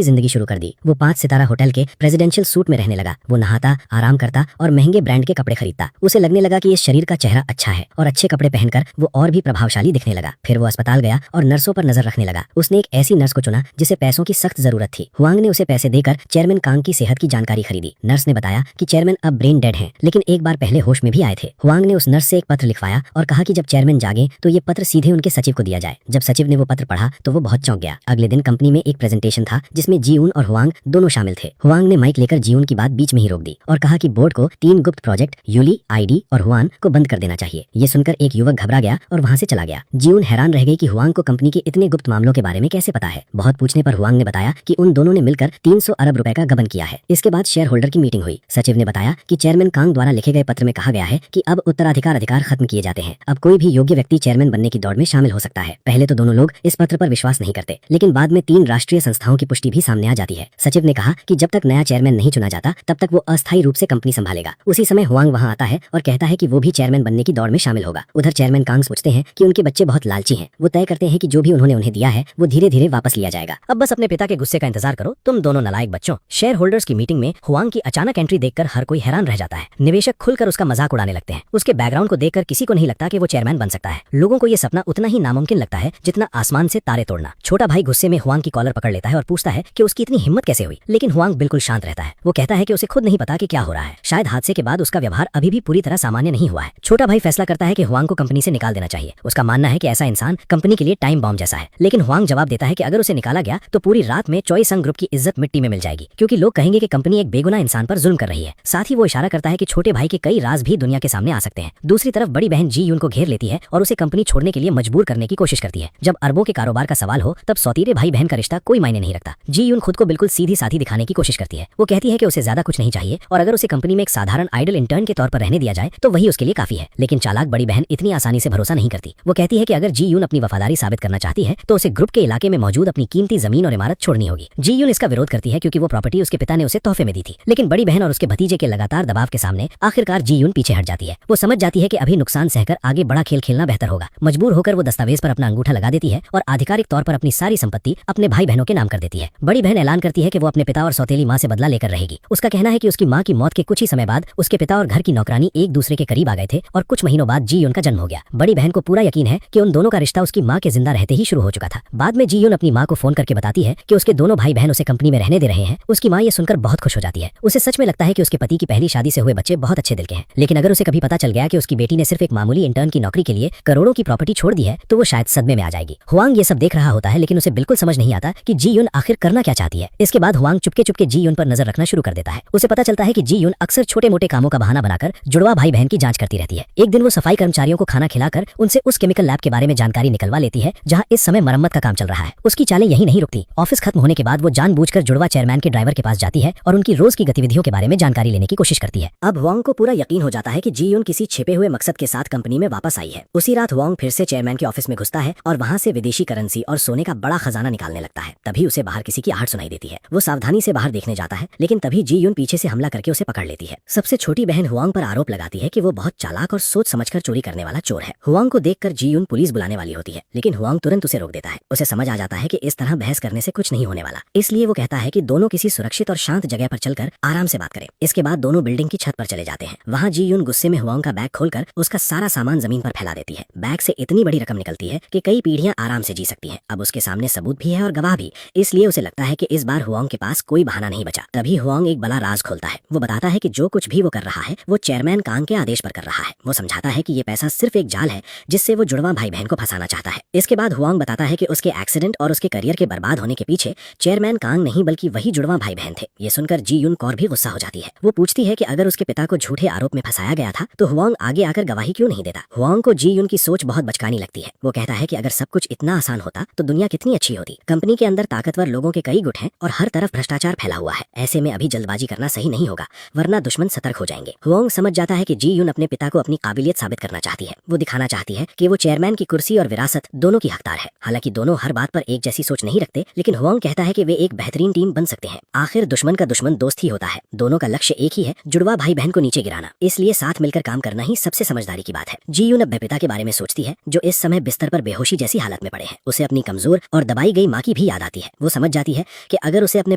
जिंदगी शुरू कर दी। वो 5 सितारा होटल के प्रेसिडेंशियल सूट में रहने लगा। वो नहाता, आराम करता और महंगे ब्रांड के कपड़े खरीदता। उसे लगने लगा कि इस शरीर का चेहरा अच्छा है और अच्छे कपड़े पहनकर वो और भी प्रभावशाली दिखने लगा। फिर वो अस्पताल गया और नर्सों पर नजर रखने लगा। उसने एक ऐसी नर्स को चुना जिसे पैसों की सख्त जरूरत थी। हुआंग ने उसे पैसे देकर चेयरमैन कांग की सेहत की जानकारी खरीदी। नर्स ने बताया कि चेयरमैन अब ब्रेन डेड हैं, लेकिन एक बार पहले होश में भी आए थे। हुआंग ने उस नर्स से एक पत्र लिखवाया और कहा कि जब चेयरमैन जागे तो ये पत्र सीधे उनके सचिव को दिया जाए। जब सचिव ने वो पत्र पढ़ा तो वो बहुत चौंक गया। अगले दिन कंपनी में एक प्रेजेंटेशन था जिसमें जीउन और हुआंग दोनों शामिल थे। हुआंग ने माइक लेकर जीउन की बात बीच में ही रोक दी और कहा कि बोर्ड को 3 गुप्त प्रोजेक्ट यूली, आईडी और हुआन को बंद कर देना चाहिए। ये सुनकर एक युवक घबरा गया और वहाँ से चला गया। जीउन हैरान रह गई कि हुआंग को कंपनी के इतने गुप्त मामलों के बारे में कैसे पता है। बहुत पूछने पर हुआंग ने बताया कि उन दोनों ने मिलकर 300 अरब रुपए का गबन किया है। इसके बाद शेयर होल्डर की मीटिंग हुई। सचिव ने बताया कि चेयरमैन कांग द्वारा लिखे गए पत्र में कहा गया है कि अब उत्तराधिकार अधिकार खत्म किए जाते हैं। अब कोई भी योग्य व्यक्ति चेयरमैन बनने की दौड़ में शामिल हो सकता है। पहले तो दोनों लोग इस पत्र पर विश्वास नहीं करते, लेकिन बाद में 3 राष्ट्रीय संस्थाओं की पुष्टि भी सामने आ जाती है। सचिव ने कहा कि जब तक नया चेयरमैन नहीं चुना जाता तब तक वो अस्थायी रूप से कंपनी संभालेगा। उसी समय हुआंग वहाँ आता है और कहता है कि वो भी चेयरमैन बनने की दौड़ में शामिल होगा। उधर चेयरमैन कांग सोचते हैं कि उनके बच्चे बहुत लालची हैं। वो तय करते हैं कि जो भी उन्होंने उन्हें दिया है वो धीरे धीरे वापस लिया जाएगा। अब बस अपने पिता के गुस्से का इंतजार करो तुम दोनों नालायक बच्चों। शेयर होल्डर्स की मीटिंग में हुआंग की अचानक एंट्री देखकर हर कोई हैरान रह जाता है। निवेशक खुलकर उसका मजाक उड़ाने लगते हैं। उसके बैकग्राउंड को देखकर किसी को नहीं लगता कि वो चेयरमैन बन सकता है। लोगों को ये सपना उतना ही नामुमकिन लगता है जितना आसमान से तारे तोड़ना। छोटा भाई गुस्से में हुआंग की कॉलर पकड़ लेता है और पूछता है कि उसकी इतनी हिम्मत कैसे हुई, लेकिन हुआंग बिल्कुल शांत रहता है। वो कहता है कि उसे खुद नहीं पता कि क्या हो रहा है। शायद हादसे के बाद उसका व्यवहार अभी भी पूरी तरह सामान्य नहीं हुआ है। छोटा भाई फैसला करता है कि हुआंग को कंपनी से निकाल देना चाहिए। उसका मानना है कि ऐसा इंसान कंपनी के लिए टाइम बॉम्ब जैसा है। लेकिन हुआंग जवाब देता है कि अगर उसे निकाला गया तो पूरी रात में चॉय संग ग्रुप की इज्जत मिट्टी में मिल जाएगी, क्योंकि लोग कहेंगे कि कंपनी एक बेगुनाह इंसान पर जुल्म कर रही है। साथ ही वो इशारा करता है कि छोटे भाई के कई राज भी दुनिया के सामने आ सकते हैं। दूसरी तरफ बड़ी बहन जी यून को घेर लेती है और उसे कंपनी छोड़ने के लिए मजबूर करने की कोशिश करती है। जब अरबों के कारोबार का सवाल हो तब सौतीरे भाई बहन का रिश्ता कोई मायने नहीं रखता। जी यून खुद को बिल्कुल सीधी साधी दिखाने की कोशिश करती है। वो कहती है कि उसे ज्यादा कुछ नहीं चाहिए और अगर उसे कंपनी में एक साधारण आइडल इंटर्न के तौर पर रहने दिया जाए तो वही उसके लिए काफी है। लेकिन चालाक बड़ी बहन इतनी आसानी से भरोसा नहीं करती। वो कहती है कि अगर जी यून अपनी वफादारी साबित करना चाहती है तो उसे ग्रुप के इलाके में मौजूद अपनी कीमती जमीन और इमारत छोड़नी होगी। जी यून इसका विरोध करती है क्योंकि वो प्रॉपर्टी उसके पिता ने उसे तोहफे में दी थी। लेकिन बड़ी बहन और उसके भतीजे के लगातार दबाव के सामने आखिरकार जी यून पीछे हट जाती है। वो समझ जाती है कि अभी नुकसान सहकर आगे बड़ा खेल खेलना बेहतर होगा। मजबूर होकर वो दस्तावेज पर अपना अंगूठा लगा देती है और आधिकारिक तौर पर अपनी सारी संपत्ति अपने भाई बहनों के नाम कर देती है। बड़ी बहन ऐलान करती है कि वो अपने पिता और सौतेली माँ से बदला लेकर रहेगी। उसका कहना है कि उसकी माँ की मौत के कुछ ही समय बाद उसके पिता और घर की नौकरानी एक दूसरे के करीब आ गए थे और कुछ महीनों बाद जी यून का जन्म हो गया। बड़ी बहन को पूरा यकीन है कि उन दोनों का रिश्ता उसकी माँ के जिंदा रहते ही शुरू हो चुका था। बाद में जी यून अपनी माँ को फोन करके बताती है कि उसके दोनों भाई बहन उसे कंपनी में रहने दे रहे हैं। उसकी माँ ये सुनकर बहुत खुश हो जाती है। उसे सच में लगता है कि उसके पति की पहली शादी से हुए बच्चे बहुत अच्छे दिल के हैं। लेकिन अगर उसे कभी पता चल गया कि उसकी बेटी ने सिर्फ एक मामूली इंटर्न की नौकरी के लिए करोड़ों की प्रॉपर्टी छोड़ दी है तो वो शायद सदमे में आ जाएगी। हुआंग ये सब देख रहा होता है, लेकिन उसे बिल्कुल समझ नहीं आता कि जी यून आखिर करना क्या चाहती है। इसके बाद हुआंग चुपके चुपके जी यून पर नजर रखना शुरू कर देता है। उसे पता चलता है कि जी यून अक्सर छोटे मोटे कामों का बहाना बनाकर जुड़वा भाई बहन की जांच करती रहती है। एक दिन वो सफाई कर्मचारियों को खाना खिलाकर उनसे उस केमिकल लैब के बारे में जानकारी निकलवा लेती है जहाँ इस समय मरम्मत का काम चल रहा है। उसकी चालें यही नहीं रुकती। ऑफिस खत्म होने के बाद वो जानबूझकर जुड़वा चेयरमैन के ड्राइवर के पास जाती है और उनकी रोज की गतिविधियों के बारे में जानकारी लेने की कोशिश करती है। अब हुआंग को पूरा यकीन हो जाता है कि जी यून किसी छिपे हुए मकसद के साथ कंपनी में वापस आई है। उसी रात हुआंग फिर से चेयरमैन के ऑफिस में घुसता है और वहाँ से विदेशी करेंसी और सोने का बड़ा खजाना निकालने लगता है। तभी उसे बाहर किसी की आहट सुनाई देती है। वो सावधानी से बाहर देखने जाता है, लेकिन तभी जी यून पीछे से हमला करके उसे पकड़ लेती है। सबसे छोटी बहन हुआंग पर आरोप लगाती है कि वो बहुत चालाक और सोच समझकर चोरी करने वाला चोर है। हुआंग को देखकर जी यून पुलिस बुलाने वाली होती है, लेकिन हुआंग तुरंत उसे रोक देता है। उसे समझ आ जाता है कि इस तरह बहस करने से कुछ नहीं होने वाला, इसलिए वो कहता है कि दोनों किसी सुरक्षित और शांत जगह पर चलकर आराम से बात करें। इसके बाद दोनों बिल्डिंग की छत पर चले जाते हैं। वहाँ जी यून गुस्से में हुआंग का बैग खोलकर उसका सारा सामान जमीन पर फैला देती है। बैग से इतनी बड़ी रकम निकलती है कि कई पीढ़ियां आराम से जी सकती हैं। अब उसके सामने सबूत भी है और गवाह भी, इसलिए उसे लगता है कि इस बार हुआंग के पास कोई बहाना नहीं बचा। तभी हुआंग एक बड़ा राज खोलता है। वो बताता है कि जो कुछ भी वो कर रहा है वो चेयरमैन कांग के आदेश पर कर रहा है। वो समझाता है कि ये पैसा सिर्फ एक जाल है जिससे वो जुड़वा भाई बहन को फंसाना चाहता है। इसके बाद हुआंग बताता है कि उसके एक्सीडेंट और उसके करियर के बर्बाद होने के पीछे चेयरमैन कांग नहीं बल्कि वही जुड़वा भाई बहन थे। ये सुनकर जी यून और भी गुस्सा हो जाती है। वो पूछती है कि अगर उसके पिता को झूठे आरोप में फंसाया गया था तो हुआंग आगे आकर गवाही क्यों नहीं देता। हुआंग को जी यून की सोच बहुत बचकानी लगती है। वो कहता है कि अगर सब कुछ इतना आसान होता तो दुनिया कितनी अच्छी होती। कंपनी के अंदर ताकतवर लोगों के कई गुट हैं और हर तरफ भ्रष्टाचार फैला हुआ है। ऐसे में अभी जल्दबाजी करना सही नहीं होगा, वरना दुश्मन सतर्क हो जाएंगे। हुआंग समझ जाता है कि जी यून अपने पिता को अपनी काबिलियत साबित करना चाहती है। वो दिखाना चाहती है कि वो चेयरमैन की कुर्सी और विरासत दोनों की हकदार है। हालांकि दोनों हर बात पर एक जैसी सोच नहीं रखते, लेकिन हुआंग कहता है कि वे एक बेहतरीन टीम बन सकते हैं। आखिर दुश्मन का दुश्मन दोस्त ही होता है। दोनों का लक्ष्य एक ही है, जुड़वा भाई बहन को नीचे गिराना। इसलिए साथ मिलकर काम करना ही सबसे समझदारी की बात है। जी यून अपने पिता के बारे में सोचती है जो इस समय बिस्तर पर बेहोशी जैसी हालत में पड़े हैं। उसे अपनी कमजोर और दबाई गई माँ की भी याद आती है। वो समझ जाती कहती है कि अगर उसे अपने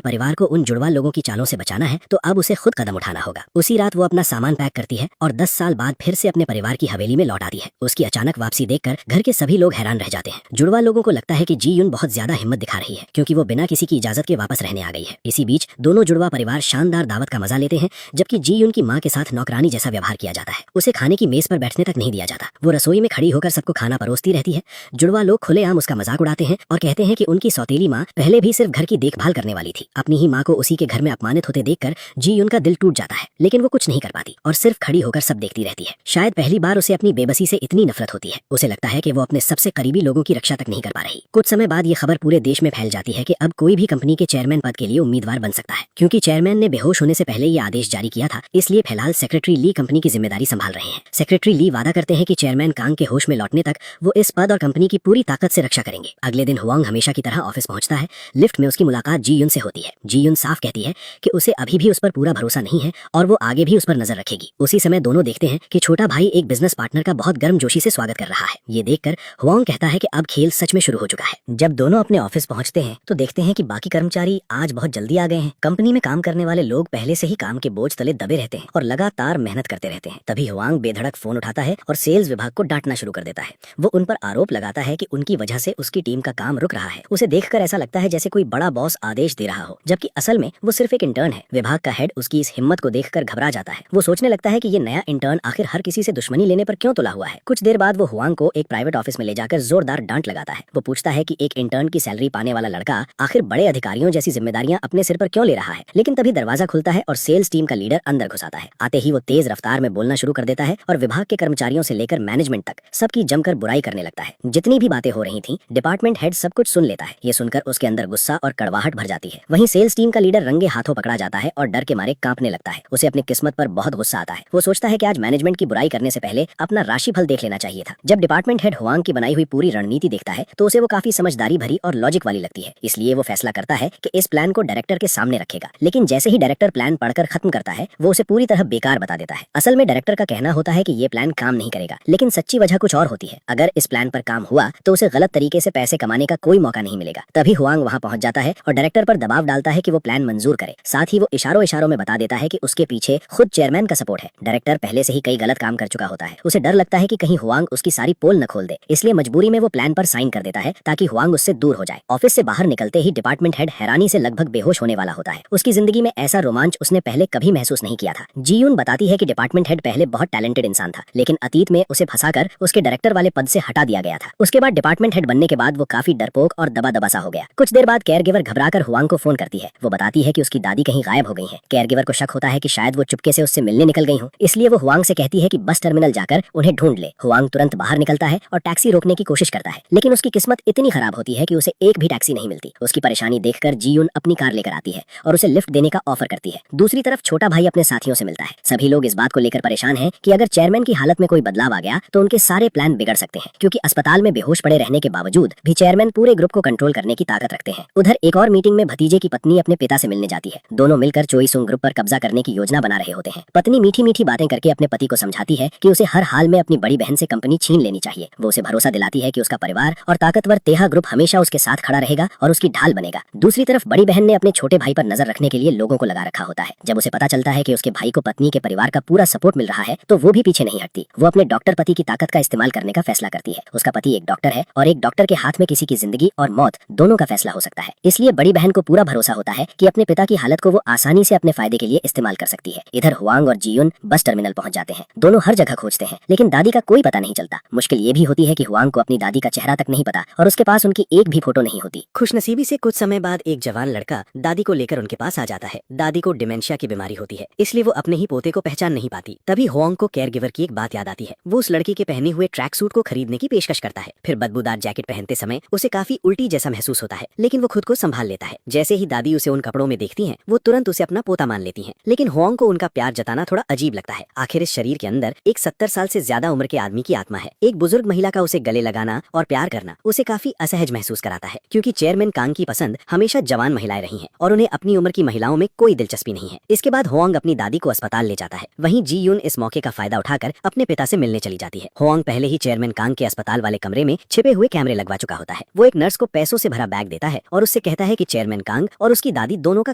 परिवार को उन जुड़वा लोगों की चालों से बचाना है तो अब उसे खुद कदम उठाना होगा। उसी रात वो अपना सामान पैक करती है और 10 साल बाद फिर से अपने परिवार की हवेली में लौट आती है। उसकी अचानक वापसी देखकर घर के सभी लोग हैरान रह जाते हैं। जुड़वा लोगों को लगता है कि जी यून बहुत ज्यादा हिम्मत दिखा रही है क्योंकि वो बिना किसी की इजाजत के वापस रहने आ गई है। इसी बीच दोनों जुड़वा परिवार शानदार दावत का मजा लेते हैं, जबकि जी यून की माँ के साथ नौकरानी जैसा व्यवहार किया जाता है। उसे खाने की मेज पर बैठने तक नहीं दिया जाता। वो रसोई में खड़ी होकर सबको खाना परोसती रहती है। जुड़वा लोग खुलेआम उसका मजाक उड़ाते हैं और कहते हैं कि उनकी सौतेली माँ पहले भी सिर्फ घर की देखभाल करने वाली थी। अपनी ही माँ को उसी के घर में अपमानित होते देखकर जी यून का दिल टूट जाता है, लेकिन वो कुछ नहीं कर पाती और सिर्फ खड़ी होकर सब देखती रहती है। शायद पहली बार उसे अपनी बेबसी से इतनी नफरत होती है। उसे लगता है कि वो अपने सबसे करीबी लोगों की रक्षा तक नहीं कर पा रही। कुछ समय बाद ये खबर पूरे देश में फैल जाती है कि अब कोई भी कंपनी के चेयरमैन पद के लिए उम्मीदवार बन सकता है। क्योंकि चेयरमैन ने बेहोश होने से पहले ये आदेश जारी किया था, इसलिए फिलहाल सेक्रेटरी ली कंपनी की जिम्मेदारी संभाल रहे हैं। सेक्रेटरी ली वादा करते हैं कि चेयरमैन कांग के होश में लौटने तक वो इस पद और कंपनी की पूरी ताकत से रक्षा करेंगे। अगले दिन हुआंग हमेशा की तरह ऑफिस पहुंचता है। लिफ्ट में उसकी मुलाकात जी यून से होती है। जी यून साफ कहती है कि उसे अभी भी उस पर पूरा भरोसा नहीं है और वो आगे भी उस पर नजर रखेगी। उसी समय दोनों देखते हैं कि छोटा भाई एक बिजनेस पार्टनर का बहुत गर्मजोशी से स्वागत कर रहा है। ये देखकर हुआंग कहता है कि अब खेल सच में शुरू हो चुका है। जब दोनों अपने ऑफिस पहुंचते हैं तो देखते हैं कि बाकी कर्मचारी आज बहुत जल्दी आ गए हैं। कंपनी में काम करने वाले लोग पहले से ही काम के बोझ तले दबे रहते हैं और लगातार मेहनत करते रहते हैं। तभी हुआंग बेधड़क फोन उठाता है और सेल्स विभाग को डांटना शुरू कर देता है। वो उन पर आरोप लगाता है कि उनकी वजह से उसकी टीम का काम रुक रहा है। उसे देखकर ऐसा लगता है जैसे कोई बड़ा बॉस आदेश दे रहा हो, जबकि असल में वो सिर्फ एक इंटर्न है। विभाग का हेड उसकी इस हिम्मत को देखकर घबरा जाता है। वो सोचने लगता है कि ये नया इंटर्न आखिर हर किसी से दुश्मनी लेने पर क्यों तुला हुआ है। कुछ देर बाद वो हुआंग को एक प्राइवेट ऑफिस में ले जाकर जोरदार डांट लगाता है। वो पूछता है कि एक इंटर्न की सैलरी पाने वाला लड़का आखिर बड़े अधिकारियों जैसी जिम्मेदारियां अपने सिर पर क्यों ले रहा है। लेकिन तभी दरवाजा खुलता है और सेल्स टीम का लीडर अंदर घुस आता है। आते ही वो तेज रफ्तार में बोलना शुरू कर देता है और विभाग के कर्मचारियों से लेकर मैनेजमेंट तक सबकी जमकर बुराई करने लगता है। जितनी भी बातें हो रही थी डिपार्टमेंट हेड सब कुछ सुन लेता है। ये सुनकर उसके अंदर गुस्सा और कड़वाहट भर जाती है। वहीं सेल्स टीम का लीडर रंगे हाथों पकड़ा जाता है और डर के मारे कांपने लगता है। उसे अपनी किस्मत पर बहुत गुस्सा आता है। वो सोचता है कि आज मैनेजमेंट की बुराई करने से पहले अपना राशिफल देख लेना चाहिए था। जब डिपार्टमेंट हेड हुआंग की बनाई हुई पूरी रणनीति देखता है तो उसे वो काफी समझदारी भरी और लॉजिक वाली लगती है। इसलिए वो फैसला करता है कि इस प्लान को डायरेक्टर के सामने रखेगा। लेकिन जैसे ही डायरेक्टर प्लान पढ़कर खत्म करता है वो उसे पूरी तरह बेकार बता देता है। असल में डायरेक्टर का कहना होता है कि ये प्लान काम नहीं करेगा, लेकिन सच्ची वजह कुछ और होती है। अगर इस प्लान पर काम हुआ तो उसे गलत तरीके से पैसे कमाने का कोई मौका नहीं मिलेगा। तभी हुआंग वहां पहुंच जाता है और डायरेक्टर पर दबाव डालता है कि वो प्लान मंजूर करे। साथ ही वो इशारों इशारों में बता देता है कि उसके पीछे खुद चेयरमैन का सपोर्ट है। डायरेक्टर पहले से ही कई गलत काम कर चुका होता है। उसे डर लगता है कि कहीं हुआंग उसकी सारी पोल न खोल दे, इसलिए मजबूरी में वो प्लान पर साइन कर देता है ताकि हुआंग उससे दूर हो जाए। ऑफिस से बाहर निकलते ही डिपार्टमेंट हेड हैरानी से लगभग बेहोश होने वाला होता है। उसकी जिंदगी में ऐसा रोमांच उसने पहले कभी महसूस नहीं किया था। जी यून बताती है कि डिपार्टमेंट हेड पहले बहुत टैलेंटेड इंसान था, लेकिन अतीत में उसे फंसाकर उसके डायरेक्टर वाले पद से हटा दिया गया था। उसके बाद डिपार्टमेंट हेड बनने के बाद वो काफी डरपोक और दबा दबा सा हो गया। कुछ देर बाद केयरगिवर घबराकर हुआंग को फोन करती है। वो बताती है कि उसकी दादी कहीं गायब हो गई है। केयरगिवर को शक होता है कि शायद वो चुपके से उससे मिलने निकल गई हो, इसलिए वो हुआंग से कहती है कि बस टर्मिनल जाकर उन्हें ढूंढ ले। हुआंग तुरंत बाहर निकलता है और टैक्सी रोकने की कोशिश करता है, लेकिन उसकी किस्मत इतनी खराब होती है कि उसे एक भी टैक्सी नहीं मिलती। उसकी परेशानी देखकर जी यून अपनी कार लेकर आती है और उसे लिफ्ट देने का ऑफर करती है। दूसरी तरफ छोटा भाई अपने साथियों से मिलता है। सभी लोग इस बात को लेकर परेशान हैं कि अगर चेयरमैन की हालत में कोई बदलाव आ गया तो उनके सारे प्लान बिगड़ सकते हैं, क्योंकि अस्पताल में बेहोश पड़े रहने के बावजूद भी चेयरमैन पूरे ग्रुप को कंट्रोल करने की ताकत रखते हैं। उधर एक और मीटिंग में भतीजे की पत्नी अपने पिता से मिलने जाती है। दोनों मिलकर चोई सुंग ग्रुप पर कब्जा करने की योजना बना रहे होते हैं। पत्नी मीठी मीठी बातें करके अपने पति को समझाती है कि उसे हर हाल में अपनी बड़ी बहन से कंपनी छीन लेनी चाहिए। वो उसे भरोसा दिलाती है कि उसका परिवार और ताकतवर तेहा ग्रुप हमेशा उसके साथ खड़ा रहेगा और उसकी ढाल बनेगा। दूसरी तरफ बड़ी बहन ने अपने छोटे भाई पर नजर रखने के लिए लोगों को लगा रखा होता है। जब उसे पता चलता है कि उसके भाई को पत्नी के परिवार का पूरा सपोर्ट मिल रहा है तो वो भी पीछे नहीं हटती। वो अपने डॉक्टर पति की ताकत का इस्तेमाल करने का फैसला करती है। उसका पति एक डॉक्टर है और एक डॉक्टर के हाथ में किसी की जिंदगी और मौत दोनों का फैसला हो सकता है। इसलिए बड़ी बहन को पूरा भरोसा होता है कि अपने पिता की हालत को वो आसानी से अपने फायदे के लिए इस्तेमाल कर सकती है। इधर हुआंग और जीयुन बस टर्मिनल पहुंच जाते हैं। दोनों हर जगह खोजते हैं, लेकिन दादी का कोई पता नहीं चलता। मुश्किल ये भी होती है कि हुआंग को अपनी दादी का चेहरा तक नहीं पता और उसके पास उनकी एक भी फोटो नहीं होती। खुशनसीबी से कुछ समय बाद एक जवान लड़का दादी को लेकर उनके पास आ जाता है। दादी को डिमेंशिया की बीमारी होती है, इसलिए वो अपने ही पोते को पहचान नहीं पाती। तभी हुआंग को केयरगिवर की एक बात याद आती है। वो उस लड़की के पहने हुए ट्रैक सूट को खरीदने की पेशकश करता है। फिर बदबूदार जैकेट पहनते समय उसे काफी उल्टी जैसा महसूस होता है, लेकिन वो खुद को संभाल लेता है। जैसे ही दादी उसे उन कपड़ों में देखती हैं, वो तुरंत उसे अपना पोता मान लेती हैं। लेकिन हुआंग को उनका प्यार जताना थोड़ा अजीब लगता है। आखिर इस शरीर के अंदर एक 70 साल से ज्यादा उम्र के आदमी की आत्मा है। एक बुजुर्ग महिला का उसे गले लगाना और प्यार करना उसे काफी असहज महसूस कराता है, क्योंकि चेयरमैन कांग की पसंद हमेशा जवान महिलाएं रही हैं और उन्हें अपनी उम्र की महिलाओं में कोई दिलचस्पी नहीं है। इसके बाद हुआंग अपनी दादी को अस्पताल ले जाता है। वहीं जी यून इस मौके का फायदा उठाकर अपने पिता से मिलने चली जाती है। हुआंग पहले ही चेयरमैन कांग के अस्पताल वाले कमरे में छिपे हुए कैमरे लगवा चुका होता है। वो एक नर्स को पैसों से भरा बैग देता है और उससे से कहता है कि चेयरमैन कांग और उसकी दादी दोनों का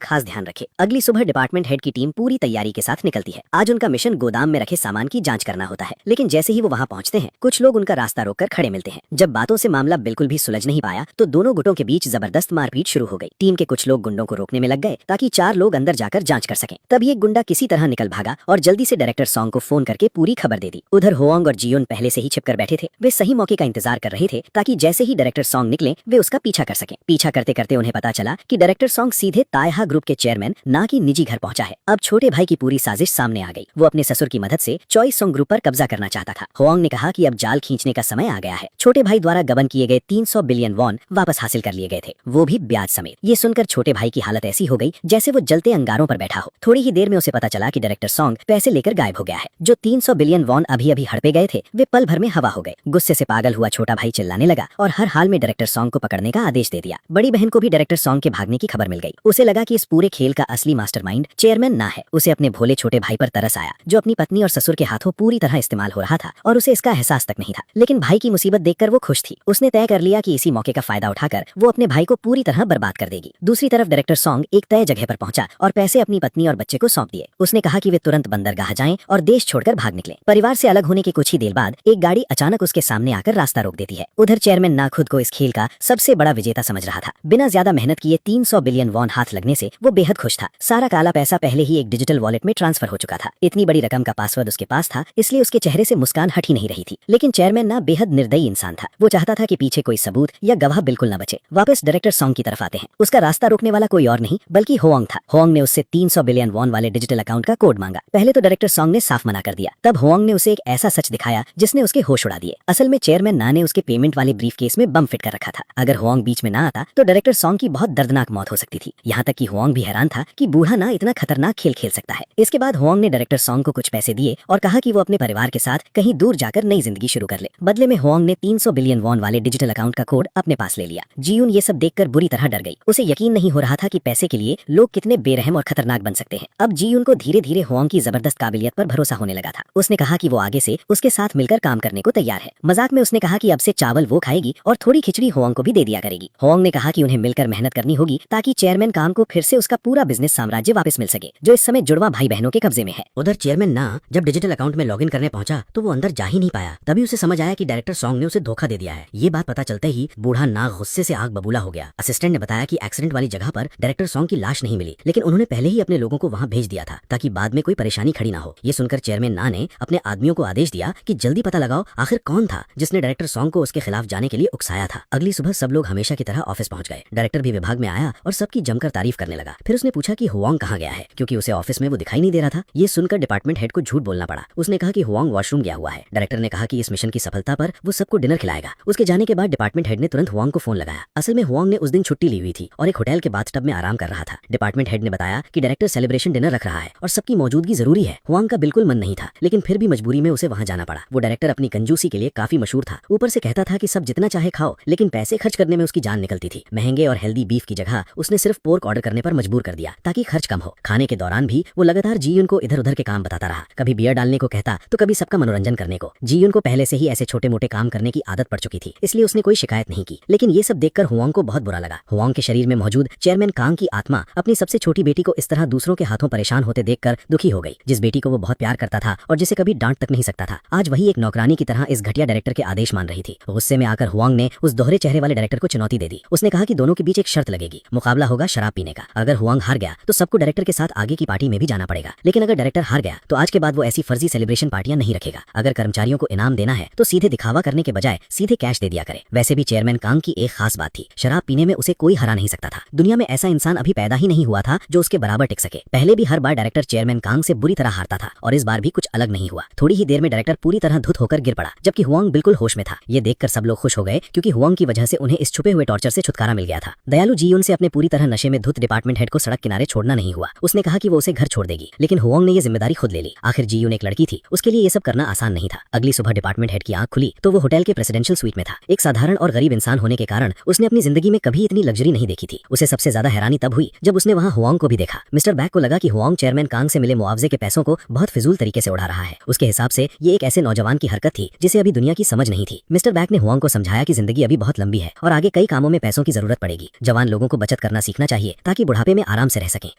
खास ध्यान रखे। अगली सुबह डिपार्टमेंट हेड की टीम पूरी तैयारी के साथ निकलती है। आज उनका मिशन गोदाम में रखे सामान की जांच करना होता है, लेकिन जैसे ही वो वहाँ पहुँचते हैं कुछ लोग उनका रास्ता रोककर खड़े मिलते हैं। जब बातों से मामला बिल्कुल भी सुलझ नहीं पाया तो दोनों गुटों के बीच जबरदस्त मारपीट शुरू हो गई। टीम के कुछ लोग गुंडों को रोकने में लग गए ताकि 4 लोग अंदर जाकर जांच कर सकें। तभी एक गुंडा किसी तरह निकल भागा और जल्दी से डायरेक्टर सॉन्ग को फोन करके पूरी खबर दे दी। उधर होवांग और जियोन पहले से ही छिपकर बैठे थे। वे सही मौके का इंतजार कर रहे थे ताकि जैसे ही डायरेक्टर सॉन्ग निकले वे उसका पीछा कर सकें। पीछा करते करते उन्हें पता चला कि डायरेक्टर सॉन्ग सीधे तायहा ग्रुप के चेयरमैन ना की निजी घर पहुंचा है। अब छोटे भाई की पूरी साजिश सामने आ गई। वो अपने ससुर की मदद से चॉइस सॉन्ग ग्रुप पर कब्जा करना चाहता था। होवांग ने कहा कि अब जाल खींचने का समय आ गया है। छोटे भाई द्वारा गबन किए गए 300 बिलियन वॉन वापस हासिल कर लिए गए थे, वो भी ब्याज समेत। ये सुनकर छोटे भाई की हालत ऐसी हो गई जैसे वो जलते अंगारों पर बैठा हो। थोड़ी ही देर में उसे पता चला कि डायरेक्टर सॉन्ग पैसे लेकर गायब हो गया है। जो 300 बिलियन वॉन अभी अभी हड़पे गए थे वे पल भर में हवा हो गए। गुस्से से पागल हुआ छोटा भाई चिल्लाने लगा और हर हाल में डायरेक्टर सॉन्ग को पकड़ने का आदेश दे दिया। बड़ी बहन को भी डायरेक्टर सॉन्ग के भागने की खबर मिल गई। उसे लगा कि इस पूरे खेल का असली मास्टरमाइंड चेयरमैन ना है। उसे अपने भोले छोटे भाई पर तरस आया जो अपनी पत्नी और ससुर के हाथों पूरी तरह इस्तेमाल हो रहा था और उसे इसका एहसास तक नहीं था। लेकिन भाई की मुसीबत देखकर वो खुश थी। उसने तय कर लिया कि इसी मौके का फायदा उठाकर वो अपने भाई को पूरी तरह बर्बाद कर देगी। दूसरी तरफ डायरेक्टर सॉन्ग एक तय जगह पर पहुंचा और पैसे अपनी पत्नी और बच्चे को सौंप दिए। उसने कहा कि वे तुरंत बंदरगाह जाएं और देश छोड़कर भाग निकले। परिवार से अलग होने के कुछ ही देर बाद एक गाड़ी अचानक उसके सामने आकर रास्ता रोक देती है। उधर चेयरमैन ना खुद को इस खेल का सबसे बड़ा विजेता समझ रहा था। बिना ज्यादा मेहनत किए 300 बिलियन वॉन हाथ लगने से वो बेहद खुश था। सारा काला पैसा पहले ही एक डिजिटल वॉलेट में ट्रांसफर हो चुका था। इतनी बड़ी रकम का पासवर्ड उसके पास था, इसलिए उसके चेहरे से मुस्कान हट ही नहीं रही थी। लेकिन चेयरमैन ना बेहद निर्दयी इंसान था। वो चाहता था कि पीछे कोई सबूत या गवाह बिल्कुल न बचे। वापस डायरेक्टर सॉन्ग की तरफ आते हैं। उसका रास्ता रोकने वाला कोई और नहीं बल्कि होवांग था। होवांग ने उससे 300 बिलियन वॉन वाले डिजिटल अकाउंट का कोड मांगा। पहले तो डायरेक्टर सॉन्ग ने साफ मना कर दिया। तब होवांग ने उसे एक ऐसा सच दिखाया जिसने उसके होश उड़ा दिए। असल में चेयरमैन ना ने उसके पेमेंट वाले ब्रीफकेस में बम फिट कर रखा था। अगर होवांग बीच में ना आता तो डायरेक्टर सॉन्ग की बहुत दर्दनाक मौत हो सकती थी। यहाँ तक कि होवांग भी हैरान था कि बूढ़ा ना इतना खतरनाक खेल खेल सकता है। इसके बाद होवांग ने डायरेक्टर सॉन्ग को कुछ पैसे दिए और कहा कि वो अपने परिवार के साथ कहीं दूर जाकर नई जिंदगी शुरू कर ले। बदले में होवांग ने 300 बिलियन वॉन वाले डिजिटल अकाउंट का कोड अपने पास ले लिया। जियून ये सब देखकर बुरी तरह डर गई। उसे यकीन नहीं हो रहा था कि पैसे के लिए लोग कितने बेरहम और खतरनाक बन सकते हैं। अब जियून को धीरे धीरे होवांग की जबरदस्त काबिलियत पर भरोसा होने लगा था। उसने कहा कि वो आगे से उसके साथ मिलकर काम करने को तैयार है। मजाक में उसने कहा कि अब से चावल वो खाएगी और थोड़ी खिचड़ी होवांग को भी दे दिया करेगी। होवांग ने कहा कि उन्हें मिलकर मेहनत करनी होगी ताकि चेयरमैन काम को फिर से उसका पूरा बिजनेस साम्राज्य वापस मिल सके जो इस समय जुड़वा भाई बहनों के कब्जे में है। उधर चेयरमैन ना जब डिजिटल अकाउंट में लॉगिन करने पहुंचा तो वो अंदर जा ही नहीं पाया। तभी उसे समझ आया कि डायरेक्टर सॉन्ग ने उसे धोखा दे दिया है। ये बात पता चलते ही बूढ़ा ना गुस्से से आग बबूला हो गया। असिस्टेंट ने बताया कि एक्सीडेंट वाली जगह पर डायरेक्टर सॉन्ग की लाश नहीं मिली, लेकिन उन्होंने पहले ही अपने लोगों को वहाँ भेज दिया था ताकि बाद में कोई परेशानी खड़ी ना हो। ये सुनकर चेयरमैन ना ने अपने आदमियों को आदेश दिया कि जल्दी पता लगाओ आखिर कौन था जिसने डायरेक्टर सॉन्ग को उसके खिलाफ जाने के लिए उकसाया था। अगली सुबह सब लोग हमेशा की तरह ऑफिस पहुंच गए। डायरेक्टर भी विभाग में आया और सबकी जमकर तारीफ करने लगा। फिर उसने पूछा कि होवांग कहाँ गया है, क्योंकि उसे ऑफिस में वो दिखाई नहीं दे रहा था। ये सुनकर डिपार्टमेंट हेड को झूठ बोलना पड़ा। उसने कहा कि होवांग वॉशरूम गया हुआ है। डायरेक्टर ने कहा कि इस मिशन की सफलता पर वो सबको डिनर खिलाएगा। उसके जाने के बाद डिपार्टमेंट हेड ने तुरंत होवांग को फोन लगाया। असल में होवांग ने उस दिन छुट्टी ली हुई थी और एक होटल के बाथटब में आराम कर रहा था। डिपार्टमेंट हेड ने बताया कि डायरेक्टर सेलिब्रेशन डिनर रख रहा है और सबकी मौजूदगी जरूरी है। होवांग का बिल्कुल मन नहीं था, लेकिन फिर भी मजबूरी में उसे वहाँ जाना पड़ा। वो डायरेक्टर अपनी कंजूसी के लिए काफी मशहूर था। ऊपर से कहता था कि सब जितना चाहे खाओ, लेकिन पैसे खर्च करने में उसकी जान निकलती थी। महंगे और हेल्दी बीफ की जगह उसने सिर्फ पोर्क ऑर्डर करने पर मजबूर कर दिया ताकि खर्च कम हो। खाने के दौरान भी वो लगातार जीयुन को इधर उधर के काम बताता रहा। कभी बियर डालने को कहता तो कभी सबका मनोरंजन करने को। जीयुन को पहले से ही ऐसे छोटे मोटे काम करने की आदत पड़ चुकी थी, इसलिए उसने कोई शिकायत नहीं की। लेकिन ये सब देखकर होवांग को बहुत बुरा लगा। होवांग के शरीर में मौजूद चेयरमैन कांग की आत्मा अपनी सबसे छोटी बेटी को इस तरह दूसरों के हाथों परेशान होते देखकर दुखी हो गई। जिस बेटी को वो बहुत प्यार करता था और जिसे कभी डांट तक नहीं सकता था, आज वही एक नौकरानी की तरह इस घटिया डायरेक्टर के आदेश मान रही थी। गुस्से में आकर होवांग ने उस दोहरे चेहरे वाले डायरेक्टर को चुनौती दे दी। उसने कहा कि दोनों के बीच एक शर्त लगेगी। मुकाबला होगा शराब पीने का। अगर होवांग हार गया तो सबको डायरेक्टर के साथ आगे की पार्टी में भी जाना पड़ेगा, लेकिन अगर डायरेक्टर हार गया तो आज के बाद वो ऐसी फर्जी सेलिब्रेशन पार्टियां नहीं रखेगा। अगर कर्मचारियों को इनाम देना है तो सीधे दिखावा करने के बजाय सीधे कैश दे दिया करे। वैसे भी चेयरमैन कांग की एक खास बात थी, शराब पीने में उसे कोई हरा नहीं सकता था। दुनिया में ऐसा इंसान अभी पैदा ही नहीं हुआ था जो उसके बराबर टिक सके। पहले भी हर बार डायरेक्टर चेयरमैन कांग से बुरी तरह हारता था और इस बार भी कुछ अलग नहीं हुआ। थोड़ी ही देर में डायरेक्टर पूरी तरह धुत होकर गिर पड़ा, जबकि होवांग बिल्कुल होश में था। ये देखकर सब लोग खुश हो गए क्योंकि होवांग की वजह से उन्हें इस छुपे हुए टॉर्चर से छुटकारा मिल गया था। दयालु जीयुन से अपने पूरी तरह नशे में धुत डिपार्टमेंट हेड को सड़क किनारे छोड़ना नहीं हुआ। उसने कहा कि वो उसे घर छोड़ देगी, लेकिन होवांग ने ये जिम्मेदारी खुद ले ली। आखिर जीयुन एक लड़की थी, उसके लिए ये सब करना आसान नहीं था। अगली सुबह डिपार्टमेंट हेड की आंख खुली तो वो होटल के प्रेसिडेंशियल स्वीट में था। एक साधारण और गरीब इंसान होने के कारण उसने अपनी जिंदगी में कभी इतनी लग्जरी नहीं देखी थी। उसे सबसे ज्यादा हैरानी तब हुई जब उसने वहाँ होवांग को भी देखा। मिस्टर बैक को लगा कि होवांग चेयरमैन कांग से मिले मुआवजे के पैसों को बहुत फिजूल तरीके से उड़ा रहा है। उसके हिसाब से ये एक ऐसे नौजवान की हरकत थी जिसे अभी दुनिया की समझ नहीं थी। मिस्टर बैक ने होवांग को समझाया कि जिंदगी अभी बहुत लंबी है और आगे कई कामों में पैसों की जरूरत पड़ेगी। पड़ेगी। जवान लोगों को बचत करना सीखना चाहिए ताकि बुढ़ापे में आराम से रह सकें।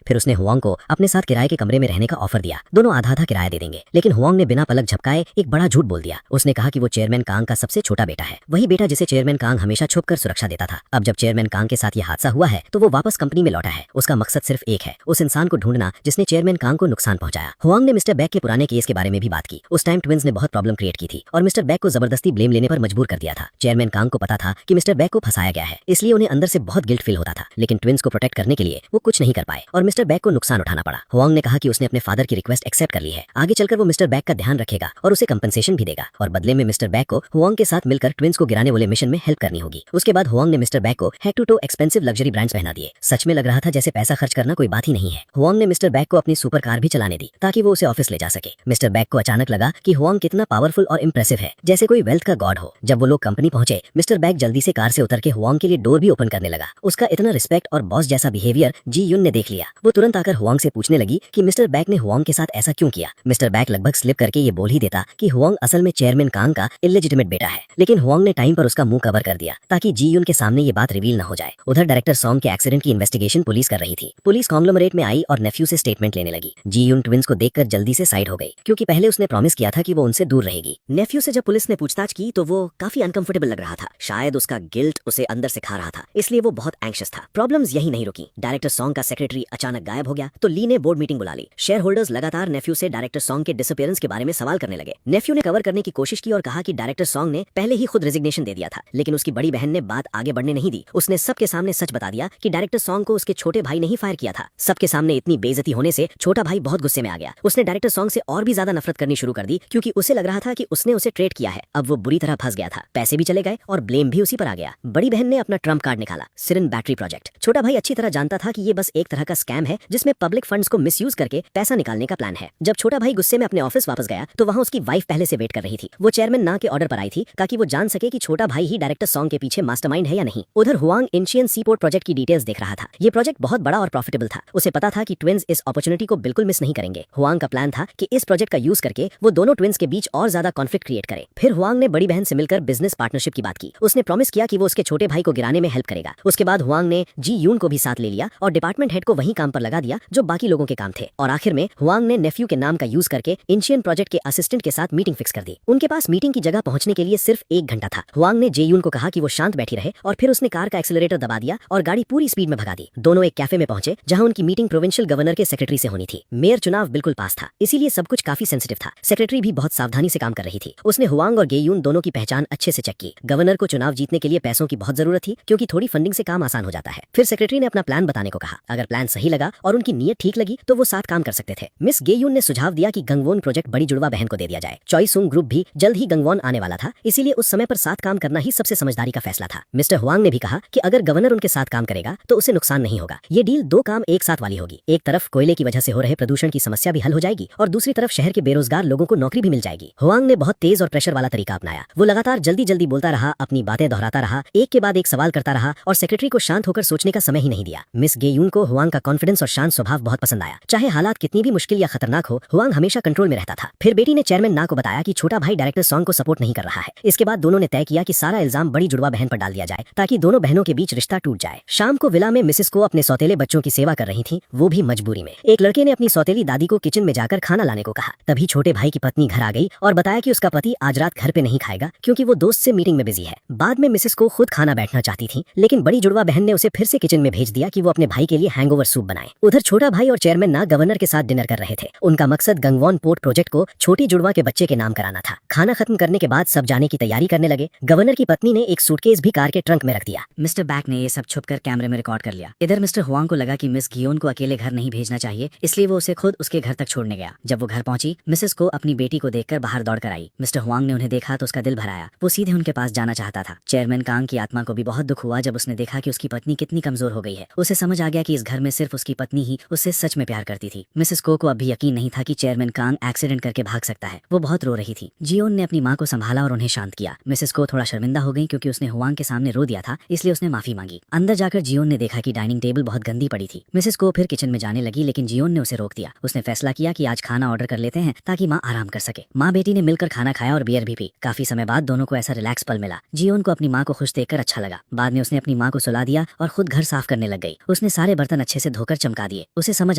फिर उसने हुआंग को अपने साथ किराए के कमरे में रहने का ऑफर दिया। दोनों आधा आधा किराया दे देंगे, लेकिन हुआंग ने बिना पलक झपकाए एक बड़ा झूठ बोल दिया। उसने कहा कि वो चेयरमैन कांग का सबसे छोटा बेटा है, वही बेटा जिसे चेयरमैन कांग हमेशा छुपकर सुरक्षा देता था। अब जब चेयरमैन कांग के साथ ये हादसा हुआ है तो वो वापस कंपनी में लौटा है। उसका मकसद सिर्फ एक है, उस इंसान को ढूंढना जिसने चेयरमैन कांग को नुकसान पहुंचाया। हुआंग ने मिस्टर बैक के पुराने केस के बारे में भी बात की। उस टाइम ट्विंस ने बहुत प्रॉब्लम क्रिएट की थी और मिस्टर बैक को जबरदस्ती ब्लेम लेने पर मजबूर कर दिया था। चेयरमैन कांग को पता था कि मिस्टर बैक को फंसाया गया है, इसलिए उन्हें अंदर से बहुत गिल्ट फील होता था, लेकिन ट्विंस को प्रोटेक्ट करने के लिए वो कुछ नहीं कर पाए और मिस्टर बैक को नुकसान उठाना पड़ा। हुआंग ने कहा कि उसने अपने फादर की रिक्वेस्ट एक्सेप्ट कर ली है, आगे चलकर वो मिस्टर बैक का ध्यान रखेगा और उसे कंपनसेशन भी देगा और बदले में मिस्टर बैक को हुआंग के साथ मिलकर ट्विंस को गिराने वाले मिशन में हेल्प करनी होगी। उसके बाद हुआंग ने मिस्टर बैक को head to toe expensive luxury brands पहना दिए। सच में लग रहा था जैसे पैसा खर्च करना कोई बात ही नहीं है। हुआंग ने मिस्टर बैक को अपनी सुपर कार भी चलाने दी ताकि वो उसे ऑफिस ले जा सके। मिस्टर बैक को अचानक लगा कि हुआंग कितना पावरफुल और इंप्रेसिव है, जैसे कोई वेल्थ का गॉड हो। जब वो लोग कंपनी पहुंचे, मिस्टर बैक जल्दी से कार से उतर के हुआंग के लिए डोर भी ओपन करने लगा। उसका इतना रिस्पेक्ट और बॉस जैसा बिहेवियर जी यून ने देख लिया। वो तुरंत आकर हुआंग से पूछने लगी कि मिस्टर बैक ने हुआंग के साथ ऐसा क्यों किया। मिस्टर बैक लगभग स्लिप करके ये बोल ही देता कि हुआंग असल में चेयरमैन कांग का इलेजिटिमेट बेटा है, लेकिन हुआंग ने टाइम पर उसका मुंह कवर कर दिया ताकि जी यून के सामने ये बात रिवील न हो जाए। उधर डायरेक्टर सॉन्ग के एक्सीडेंट की इन्वेस्टिगेशन पुलिस कर रही थी। पुलिस कॉन्ग्लोमरेट में आई और नेफ्यू से स्टेटमेंट लेने लगी। जी यून ट्विंस को देखकर जल्दी से साइड हो गई, क्योंकि पहले उसने प्रॉमिस किया था कि वो उनसे दूर रहेगी। नेफ्यू से जब पुलिस ने पूछताछ की तो वो काफी अनकंफर्टेबल लग रहा था। शायद उसका गिल्ट उसे अंदर से खा रहा था, इसलिए वो बहुत एंग्शियस था। प्रॉब्लम्स यही नहीं रुकी। डायरेक्टर सॉन्ग का सेक्रेटरी अचानक गायब हो गया तो ली ने बोर्ड मीटिंग बुला ली। शेयर होल्डर्स लगातार नेफ्यू से डायरेक्टर सॉन्ग के डिसअपीयरेंस के बारे में सवाल करने लगे। नेफ्यू ने कवर करने की कोशिश की और कहा कि डायरेक्टर सॉन्ग ने पहले ही खुद रेजिग्नेशन दे दिया था, लेकिन उसकी बड़ी बहन ने बात आगे बढ़ने नहीं दी। उसने सबके सामने सच बता दिया कि डायरेक्टर सॉन्ग को उसके छोटे भाई ने ही फायर किया था। सबके सामने इतनी बेइज्जती होने से छोटा भाई बहुत गुस्से में आ गया। उसने डायरेक्टर सॉन्ग से और भी ज्यादा नफरत करनी शुरू कर दी, क्योंकि उसे लग रहा था कि उसने उसे ट्रेट किया है। अब वो बुरी तरह फंस गया था, पैसे भी चले गए और ब्लेम भी उसी पर आ गया। बड़ी बहन ने अपना ट्रम्प कार्ड निकाला, सिरिन बैटरी प्रोजेक्ट। छोटा भाई अच्छी तरह जानता था कि ये बस एक तरह का स्कैम है जिसमें पब्लिक फंड्स को मिसयूज करके पैसा निकालने का प्लान है। जब छोटा भाई गुस्से में अपने ऑफिस वापस गया तो वहाँ उसकी वाइफ पहले से वेट कर रही थी। वो चेयरमैन ना के ऑर्डर पर आई थी ताकि वो जान सके कि छोटा भाई ही डायरेक्टर सॉन्ग के पीछे मास्टरमाइंड है या नहीं। उधर हुआंग एंशियन सीपोर्ट प्रोजेक्ट की डिटेल्स देख रहा था। ये प्रोजेक्ट बहुत बड़ा और प्रॉफिटेबल था। उसे पता था कि ट्विंस इस अपॉर्चुनिटी को बिल्कुल मिस नहीं करेंगे। हुआंग का प्लान था कि इस प्रोजेक्ट का यूज करके वो दोनों ट्विंस के बीच और ज्यादा कॉन्फ्लिक्ट क्रिएट करे। फिर हुआंग ने बड़ी बहन से मिलकर बिजनेस पार्टनरशिप की बात की। उसने प्रॉमिस किया कि वो उसके छोटे भाई को गिराने में हेल्प करेगा। उसके बाद हुआंग ने जी यून को भी साथ ले लिया और डिपार्टमेंट हेड को वही काम पर लगा दिया जो बाकी लोगों के काम थे। और आखिर में हुआंग ने नेफ्यू के नाम का यूज करके एंशियन प्रोजेक्ट के असिस्टेंट के साथ मीटिंग फिक्स कर दी। उनके पास मीटिंग की जगह पहुंचने के लिए सिर्फ 1 घंटा था। हुआंग ने जे यून को कहा कि वो शांत बैठी रहे और फिर उसने कार का एक्सेलरेटर दबा दिया और गाड़ी पूरी स्पीड में भगा दी। दोनों एक कैफे में पहुंचे जहां उनकी मीटिंग प्रोविंशियल गवर्नर के सेक्रेटरी से होनी थी। मेयर चुनाव बिल्कुल पास था, इसीलिए सब कुछ काफी सेंसिटिव था। सेक्रेटरी भी बहुत सावधानी से काम कर रही थी। उसने हुआंग और गेयून दोनों की पहचान अच्छे से चेक की। गवर्नर को चुनाव जीतने के लिए पैसों की बहुत जरूरत थी, क्योंकि थोड़ी फंडिंग से काम आसान हो जाता है। फिर सेक्रेटरी ने अपना प्लान बताने को कहा। अगर प्लान सही लगा और उनकी नीयत ठीक लगी तो वो साथ काम कर सकते थे। मिस गेयून ने सुझाव दिया कि गंगवोन प्रोजेक्ट बड़ी जुड़वा बहन को दे दिया जाए। चॉइसुंग ग्रुप भी जल्द ही गंगवोन आने वाला था, इसीलिए उस समय पर साथ काम करना ही सबसे समझदारी का फैसला था। मिस्टर हुआंग ने भी कहा कि अगर गवर्नर उनके साथ काम करेगा तो उसे नुकसान नहीं होगा। ये डील 2 काम एक साथ वाली होगी। एक तरफ कोयले की वजह से हो रहे प्रदूषण की समस्या भी हल हो जाएगी और दूसरी तरफ शहर के बेरोजगार लोगों को नौकरी भी मिल जाएगी। हुआंग ने बहुत तेज और प्रेशर वाला तरीका अपनाया। वो लगातार जल्दी जल्दी बोलता रहा, अपनी बातें दोहराता रहा, एक के बाद एक सवाल करता रहा और सेक्रेटरी को शांत होकर सोचने का समय ही नहीं दिया। मिस गेयून को हुआंग का कॉन्फिडेंस और शांत स्वभाव बहुत पसंद आया। चाहे हालात कितनी भी मुश्किल या खतरनाक हो, हुआंग हमेशा कंट्रोल में रहता था। फिर बेटी ने चेयरमैन ना को बताया कि छोटा भाई डायरेक्टर सॉन्ग को सपोर्ट नहीं कर रहा है। इसके बाद दोनों ने तय किया कि सारा इल्जाम बड़ी जुड़वा बहन पर डाल दिया जाए ताकि दोनों बहनों के बीच रिश्ता टूट जाए। शाम को विला में मिसेस को अपने सौतेले बच्चों की सेवा कर रही थी, वो भी मजबूरी में। एक लड़के ने अपनी सौतेली दादी को किचन में जाकर खाना लाने को कहा। तभी छोटे भाई की पत्नी घर आ गई और बताया कि उसका पति आज रात घर पे नहीं खाएगा क्योंकि वो दोस्त से मीटिंग में बिजी है। बाद में मिसेस को खुद खाना बैठना चाहती थी, लेकिन बड़ी जुड़वा बहन ने उसे फिर से किचन में भेज दिया कि वो अपने भाई के लिए हैंगओवर सूप बनाए। उधर छोटा भाई और चेयरमैन ना गवर्नर के साथ डिनर कर रहे थे। उनका मकसद गंगवोन पोर्ट प्रोजेक्ट को छोटी जुड़वा के बच्चे के नाम कराना था। खाना खत्म करने के बाद सब जाने की तैयारी करने लगे। गवर्नर की पत्नी ने एक सूटकेस भी कार के ट्रंक में रख दिया। मिस्टर बैक ने ये सब छुपकर कैमरे में रिकॉर्ड कर लिया। इधर मिस्टर हुआंग को लगा कि मिस गियोन को अकेले घर नहीं भेजना चाहिए, इसलिए वो उसे खुद उसके घर तक छोड़ने गया। जब वो घर पहुंची, मिसेस को अपनी बेटी को देखकर बाहर दौड़ कर आई। मिस्टर हुआंग ने उन्हें देखा तो उसका दिल भर आया। वो सीधे उनके पास जाना चाहता था। चेयरमैन कांग की आत्मा को भी बहुत दुख हुआ जब उसने देखा कि उसकी पत्नी कितनी कमजोर हो गई है। उसे समझ आ गया कि इस घर में सिर्फ उसकी पत्नी ही उससे सच में प्यार करती थी। मिसेस को अब भी यकीन नहीं था कि चेयरमैन कांग एक्सीडेंट करके भाग सकता है। वो बहुत रो रही थी। जियोन ने अपनी माँ को संभाला और उन्हें शांत किया। मिसेस को थोड़ा शर्मिंदा हो गई क्योंकि उसने हुआंग के सामने रो दिया था, इसलिए उसने माफी मांगी। अंदर जाकर जियोन ने देखा कि डाइनिंग टेबल बहुत गंदी पड़ी थी। मिसेस को फिर किचन में जाने लगी, लेकिन जियोन ने उसे रोक दिया। उसने फैसला किया कि आज खाना ऑर्डर कर लेते हैं ताकि माँ आराम कर सके। माँ बेटी ने मिलकर खाना खाया और बियर भी पी। काफी समय बाद दोनों को ऐसा रिलैक्स पल मिला। जियोन को अपनी माँ को खुश देखकर अच्छा लगा। बाद में उसने अपनी माँ को सुला दिया और खुद घर साफ करने लग गई। उसने सारे बर्तन अच्छे से धोकर चमका दिए। उसे समझ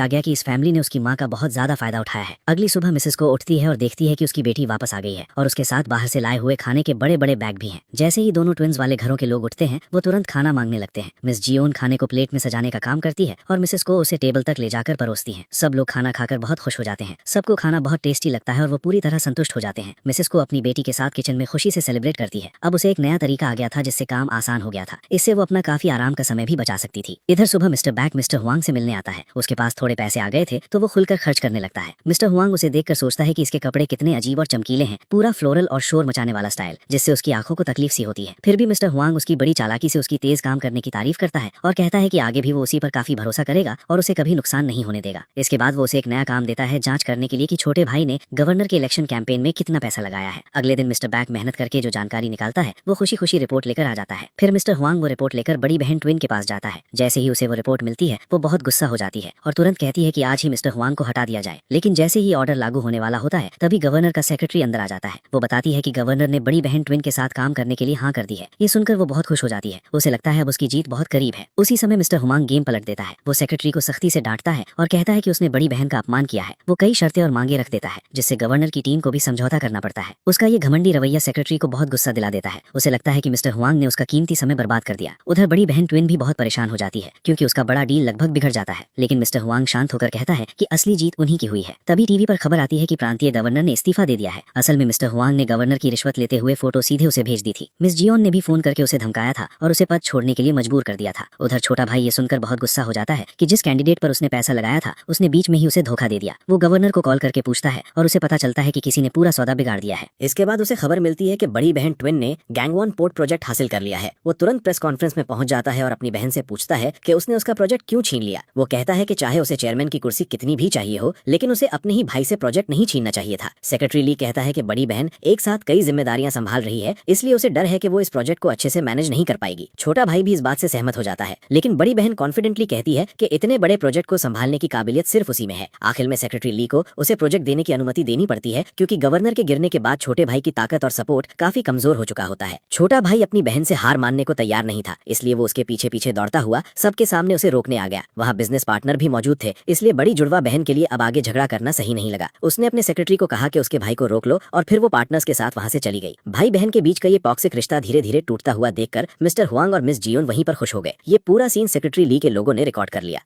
आ गया कि इस फैमिली ने उसकी माँ का बहुत ज्यादा फायदा उठाया है। अगली सुबह मिसेस को उठती है और देखती है कि उसकी बेटी वापस आ गई है और उसके साथ बाहर से लाए हुए खाने के बड़े बड़े बैग भी हैं। जैसे ही दोनों ट्विंस वाले घरों के लोग उठते हैं वो तुरंत खाना मांगने लगते हैं। मिस जियोन खाने को प्लेट में सजाने का काम करती है और मिसेस को उसे टेबल तक ले जाकर परोसती है। सब लोग खाना खाकर बहुत खुश हो जाते हैं। सबको खाना बहुत टेस्टी लगता है और वो पूरी तरह संतुष्ट हो जाते हैं। मिसेस को अपनी बेटी के साथ किचन में खुशी से सेलिब्रेट करती है। अब उसे एक नया तरीका आ गया था जिससे काम आसान हो गया था। इससे वो अपना काफी आराम का समय भी बचा सकती थी। इधर सुबह मिस्टर बैक मिस्टर हुआंग से मिलने आता है। उसके पास थोड़े पैसे आ गए थे तो वो खुलकर खर्च करने लगता है। मिस्टर हुआंग उसे देखकर सोचता है कि इसके कपड़े कितने अजीब और चमकीले हैं, पूरा फ्लोरल और शोर मचाने वाला स्टाइल, जिससे उसकी आंखों को तकलीफ सी होती है। फिर भी मिस्टर हुआंग उसकी बड़ी चालाकी से उसकी तेज काम करने की तारीफ करता है और कहता है कि आगे भी वो उसी पर काफी भरोसा करेगा और उसे कभी नुकसान नहीं होने देगा। इसके बाद वो उसे एक नया काम देता है जांच करने के लिए कि छोटे भाई ने गवर्नर के इलेक्शन कैंपेन में कितना पैसा लगाया है। अगले दिन मिस्टर बैक मेहनत करके जो जानकारी निकालता है वो खुशी खुशी रिपोर्ट लेकर आ जाता है। फिर मिस्टर हुआंग वो रिपोर्ट लेकर बड़ी बहन ट्विन के पास जाता है। जैसे ही उसे वो रिपोर्ट मिलती है वो बहुत गुस्सा हो जाती है और तुरंत कहती है कि आज ही मिस्टर हुआंग को हटा दिया जाए। लेकिन जैसे ही ऑर्डर लागू होने वाला होता है तभी गवर्नर का सेक्रेटरी अंदर आ जाता है। वो बताती है कि गवर्नर ने बड़ी बहन ट्विन के साथ काम करने के लिए हाँ कर दी है। ये सुनकर वो बहुत खुश हो जाती है। उसे लगता है अब उसकी जीत बहुत करीब है। उसी समय मिस्टर हुआंग गेम पलट देता है। वो सेक्रेटरी को सख्ती से डांटता है और कहता है कि उसने बड़ी बहन का अपमान किया है। वो कई शर्तें और मांगे रख देता है जिससे गवर्नर की टीम को भी समझौता करना पड़ता है। उसका ये घमंडी रवैया सेक्रेटरी को बहुत गुस्सा दिला देता है। उसे लगता है कि मिस्टर हुआंग ने उसका कीमती समय बर्बाद कर दिया। उधर बड़ी बहन ट्विन भी बहुत परेशान हो जाती है क्योंकि उसका बड़ा डील लगभग बिगड़ जाता है। लेकिन मिस्टर हुआंग शांत होकर कहता है कि असली जीत उन्हीं की हुई है। तभी टीवी पर खबर आती है कि प्रांतीय गवर्नर ने इस्तीफा दे दिया है। असल में मिस्टर हुआंग ने गवर्नर की रिश्वत लेते हुए फोटो सीधे उसे भेज दी थी। मिस जियोन ने भी फोन करके उसे धमकाया था और उसे पद छोड़ने के लिए मजबूर कर दिया था। उधर छोटा भाई ये सुनकर बहुत गुस्सा हो जाता है कि जिस कैंडिडेट पर उसने पैसा लगाया था उसने बीच में ही उसे धोखा दे दिया। वो गवर्नर को कॉल करके पूछता है और उसे पता चलता है कि किसी ने पूरा सौदा बिगाड़ दिया है। इसके बाद उसे खबर मिलती है कि बड़ी बहन ट्विन ने गैंगवॉन पोर्ट प्रोजेक्ट हासिल कर लिया है। वो तुरंत प्रेस कॉन्फ्रेंस में पहुंच जाता है और अपनी बहन से पूछता है कि उसने उसका प्रोजेक्ट क्यों छीन लिया। वो कहता है कि चाहे उसे चेयरमैन की कुर्सी कितनी भी चाहिए हो लेकिन उसे अपने ही भाई से प्रोजेक्ट नहीं छीनना चाहिए था। सेक्रेटरी ली कहता है कि बड़ी बहन एक साथ कई जिम्मेदारियां संभाल रही है, इसलिए उसे डर है कि वो इस प्रोजेक्ट को अच्छे से मैनेज नहीं कर पाएगी। छोटा भाई भी इस बात से सहमत हो जाता है लेकिन बड़ी बहन कॉन्फिडेंटली कहती है कि इतने बड़े प्रोजेक्ट को संभालने की काबिलियत सिर्फ उसी में है। आखिर में सेक्रेटरी ली को उसे प्रोजेक्ट देने की अनुमति देनी पड़ती है क्योंकि गवर्नर के गिरने के बाद छोटे भाई की ताकत और सपोर्ट काफी कमजोर हो चुका होता है। छोटा भाई अपनी बहन से हार मानने को तैयार नहीं था, इसलिए वो उसके पीछे पीछे दौड़ता हुआ सबके सामने उसे रोकने आ गया। वहाँ बिजनेस पार्टनर भी मौजूद थे, इसलिए बड़ी जुड़वा बहन के लिए अब आगे झगड़ा करना सही नहीं लगा। उसने अपने सेक्रेटरी को कहा कि उसके भाई को रोक लो और फिर वो पार्टनर्स के साथ वहाँ से चली गई। भाई बहन के बीच का ये टॉक्सिक रिश्ता धीरे धीरे टूटता हुआ देखकर मिस्टर हुआंग और मिस जियोन वहीं पर खुश हो गए। ये पूरा सीन सेक्रेटरी ली के लोगों ने रिकॉर्ड कर लिया।